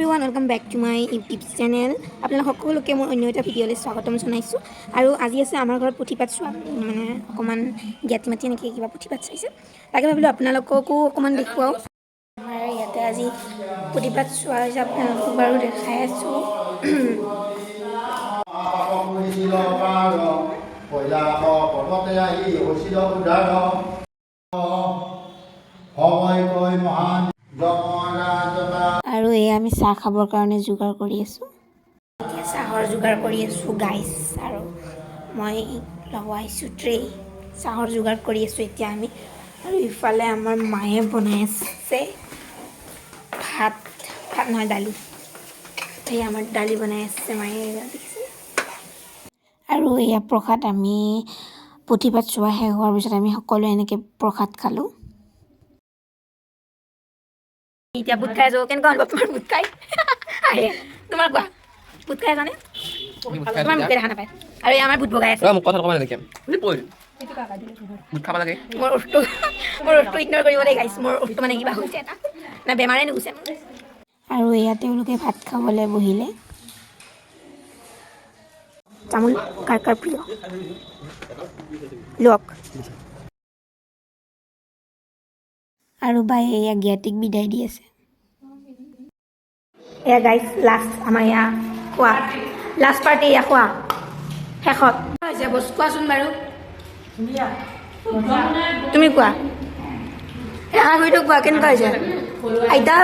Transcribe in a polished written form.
everyone welcome back to my YouTube channel আপোনালোক সকলোকে মোৰ অন্য এটা ভিডিঅ'লৈ স্বাগতম জনাইছোঁ আৰু আজি আছে আমাৰ ঘৰত পুথিপাত চোৱা মানে অকণমান জ্ঞাতি মাতি এনেকৈ কিবা পুথিপাত চাইছে তাকে ভাবিলোঁ আপোনালোককো অকণমান দেখুৱাওঁ আমাৰ ইয়াতে আজি পুথিপাত চোৱা হৈছে আপোনালোকক বাৰু দেখাই আছোঁ আৰু এয়া আমি চাহ খাবৰ কাৰণে যোগাৰ কৰি আছোঁ এতিয়া চাহৰ যোগাৰ কৰি আছোঁ গাইছ আৰু মই লগাইছোঁ ট্ৰে চাহৰ যোগাৰ কৰি আছোঁ এতিয়া আমি আৰু ইফালে আমাৰ মায়ে বনাই আছে ভাত নহয় দালি এই আমাৰ দালি বনাই আছে মায়ে দেখিছে আৰু এয়া প্ৰসাদ আমি পুথিপাত চোৱা শেষ হোৱাৰ পিছত আমি সকলোৱে এনেকৈ প্ৰসাদ খালোঁ এতিয়া বুট খাই আছোঁ কেনেকুৱা হ'ব তোমাৰ বুট খাই আহে তোমাৰ কোৱা বুট খাই আছানে তোমাৰ মুখে দেখা নাপায় আৰু আমাৰ বুট বগাই আছে মোক কথা ক'ব নালাগে বুট খাব লাগে মোৰ উঠটো ইগন'ৰ কৰিব লাগে গাইছ মোৰ উঠটো মানে কিবা হৈছে এটা না বেমাৰে নুগুছে আৰু এয়া তেওঁলোকে ভাত খাবলৈ বহিলে তামোল কাৰ কাৰ প্ৰিয় লওক আৰু বাই এয়া জ্ঞাতিক বিদায় দি আছে এয়া গাইজ লাষ্ট আমাৰ এয়া খোৱা লাষ্ট পাৰ্টি এয়া খোৱা শেষত হৈছে বস্তু কোৱাচোন বাৰু তুমি কোৱা ৰেখা খুৰীটো কোৱা কেনেকুৱা হৈছে আইতা